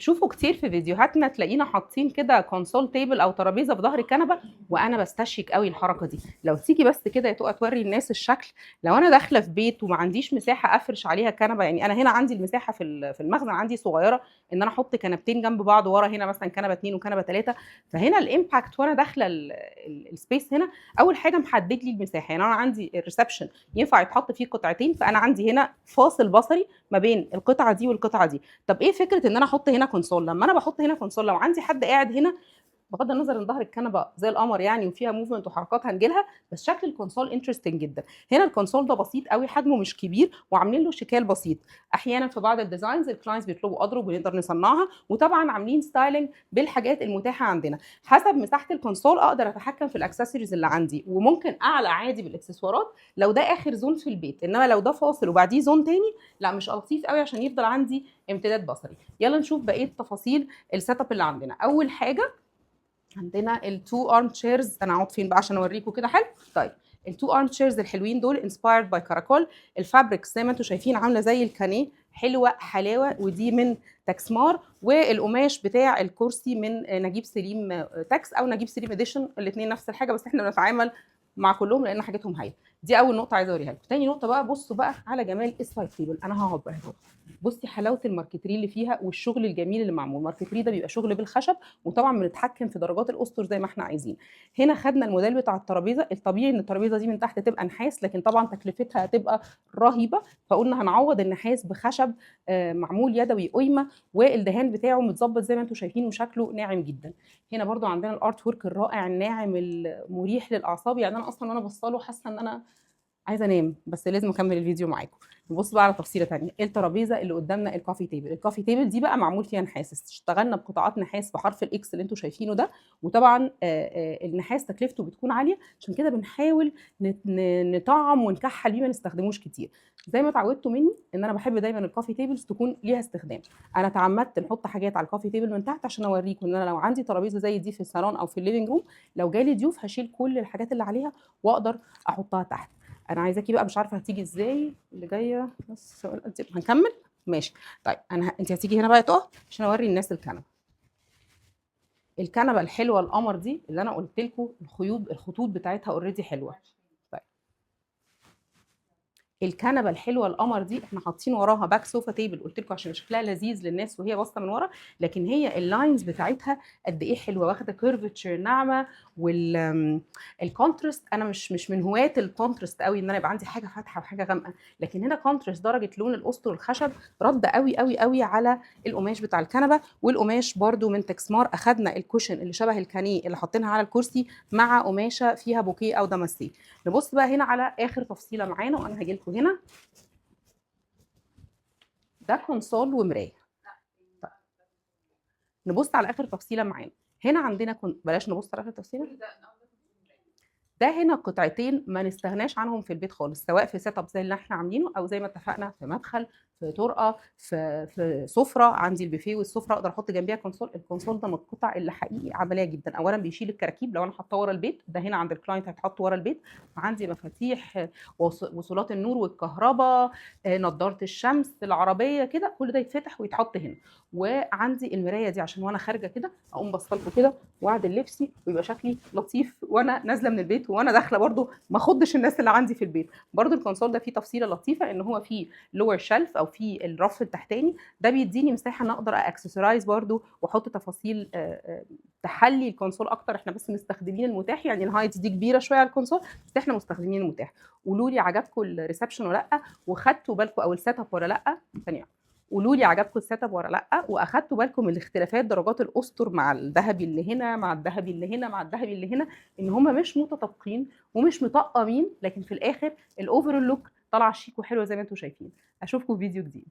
بتشوفوا كتير في فيديوهاتنا تلاقينا حاطين كده كونسول تيبل او ترابيزه في ظهر الكنبه، وانا بستشيك قوي الحركه دي. لو تيجي بس كده تبقى توري الناس الشكل. لو انا داخله في بيت وما عنديش مساحه افرش عليها كنبه، يعني انا هنا عندي المساحه في المخزن عندي صغيره ان انا احط كنبتين جنب بعض، ورا هنا مثلا كنبه 2 وكنبه 3. فهنا الامباكت وانا داخله السبيس هنا اول حاجه محدد لي المساحه. يعني انا عندي الريسبشن ينفع يتحط فيه قطعتين، فانا عندي هنا فاصل بصري ما بين القطعه دي والقطعه دي. طب ايه فكره ان انا احط هنا كونسول؟ لما انا بحط هنا كونسول، لو عندي حد قاعد هنا، بغض النظر ان ظهر الكنبه زي القمر يعني وفيها موفمنت وحركات هنجيلها، بس شكل الكونسول انترستنج جدا. هنا الكونسول ده بسيط قوي، حجمه مش كبير، وعاملين له شكال بسيط. احيانا في بعض الديزاينز الكلاينتس بيطلبوا اضرب ونقدر نصنعها، وطبعا عاملين ستايلنج بالحاجات المتاحه عندنا. حسب مساحه الكونسول اقدر اتحكم في الاكسسوارز اللي عندي، وممكن اعلى عادي بالاكسسوارات لو ده اخر زون في البيت. انما لو ده فاصل وبعديه زون تاني، لا مش لطيف قوي عشان يفضل عندي امتداد بصري. يلا نشوف بقيه تفاصيل السيت اب اللي عندنا. اول حاجه عندنا التو ارم تشيرز. انا اقعد فين بقى عشان اوريكم كده؟ حلو. طيب التو ارم تشيرز الحلوين دول انسبايرد باي كاراكول. الفابريك زي ما انتم شايفين عامله زي الكانيه، حلوه حلاوه، ودي من تكسمار. والقماش بتاع الكرسي من نجيب سليم تاكس او نجيب سليم اديشن، الاثنين نفس الحاجه، بس احنا بنتعامل مع كلهم لان حاجتهم هايله. دي اول نقطه عايزه اوريها لكم. تاني نقطه بقى، بصوا بقى على جمال السايد تيبل. انا هقعد بقى اهو، بصي حلاوه الماركتري اللي فيها والشغل الجميل اللي معمول. الماركتري ده بيبقى شغل بالخشب، وطبعا بنتحكم في درجات الاسطر زي ما احنا عايزين. هنا خدنا الموديل بتاع الترابيزه. الطبيعي ان الترابيزه دي من تحت تبقى نحاس، لكن طبعا تكلفتها هتبقى رهيبه، فقلنا هنعوض النحاس بخشب معمول يدوي قيمه، والدهان بتاعه متظبط زي ما انتم شايفين وشكله ناعم جدا. هنا برضو عندنا الارت ورك الرائع الناعم المريح للاعصاب. يعني انا اصلا وانا بصاله حاسه ان انا عايزه انام، بس لازم اكمل الفيديو معاكم. نبص بقى على تفصيله ثانيه. الترابيزه اللي قدامنا الكوفي تيبل. الكوفي تيبل دي بقى معمول فيها نحاس، اشتغلنا بقطاعات نحاس بحرف الاكس اللي انتم شايفينه ده. وطبعا النحاس تكلفته بتكون عاليه، عشان كده بنحاول نطعم ونكحل بيه، ما نستخدموش كتير. زي ما اتعودتوا مني ان انا بحب دايما الكوفي تيبلز تكون ليها استخدام. انا تعمدت نحط حاجات على الكوفي تيبل من تحت عشان اوريكم ان انا لو عندي ترابيزه زي دي في الصالون او في الليفنج روم، لو جالي ضيوف هشيل كل الحاجات اللي عليها واقدر احطها تحت. انا عايزاكي بقى، مش عارفه هتيجي ازاي اللي جايه، بس هنكمل ماشي. طيب انت هتيجي هنا بقى تقف عشان اوري الناس الكنبه الحلوه القمر دي اللي انا قلت لكم الخطوط بتاعتها اوريدي حلوه. طيب الكنبه الحلوه القمر دي احنا حاطين وراها باك سوفا تيبل، قلت لكم عشان شكلها لذيذ للناس وهي باصه من ورا، لكن هي اللاينز بتاعتها قد ايه حلوه، واخده كيرفتشر ناعمه. والكونتراست، انا مش من هواة الكونتراست قوي ان انا يبقى عندي حاجه فاتحه وحاجه غامقه، لكن هنا كونتراست درجه لون الاسطر الخشب رد قوي قوي قوي على القماش بتاع الكنبه. والقماش برده من تكسمار، اخدنا الكوشن اللي شبه الكانيه اللي حاطينها على الكرسي مع قماشه فيها بوكيه او دماسيه. نبص بقى هنا على اخر تفصيله معانا، وانا هاجي لكم هنا. ده كونسول ومرايه. طيب نبص على اخر تفصيله معانا. هنا عندنا بلاش نبص على اخر تفصيله. ده هنا قطعتين ما نستغناش عنهم في البيت خالص، سواء في سيت اب زي اللي احنا عاملينه، او زي ما اتفقنا في مدخل، في طرقه، في سفره. عندي البوفيه والسفره اقدر احط جنبيها كونسول. الكونسول ده من القطع اللي حقيقي عمليه جدا. اولا بيشيل الكراكيب لو انا حاطاه ورا البيت، ده هنا عند الكلاينت هيتحط ورا البيت. وعندي مفاتيح وصولات النور والكهرباء، نظاره الشمس، العربيه كده، كل ده يتفتح ويتحط هنا. وعندي المرايه دي عشان وانا خارجه كده اقوم باصه لكم كده واعدل لبسي ويبقى شكلي لطيف وانا نازله من البيت، وانا داخله برده ما اخضش الناس اللي عندي في البيت. برده الكونسول ده فيه تفصيله لطيفه ان هو فيه لور شيلف او فيه الرف التحتاني، ده بيديني مساحه ان اقدر اكسسورايز برده واحط تفاصيل تحلي الكونسول اكتر. احنا بس مستخدمين المتاح، يعني الهايت دي كبيره شويه على الكونسول، بس احنا مستخدمين المتاح. قولوا لي عجبكم الريسبشن ولا لا، وخدتوا بالكم او السيت اب ولا لا. ثانيه، قولوا لي عجبكم السيت اب ولا لا، واخدتوا بالكم من الاختلافات درجات الاسطر مع الذهبي اللي هنا مع الذهبي اللي هنا مع الذهبي اللي هنا، ان هم مش متطابقين ومش مطقمين، لكن في الاخر الاوفر لوك طالعه شيك وحلوه زي ما انتم شايفين. اشوفكم في فيديو جديد.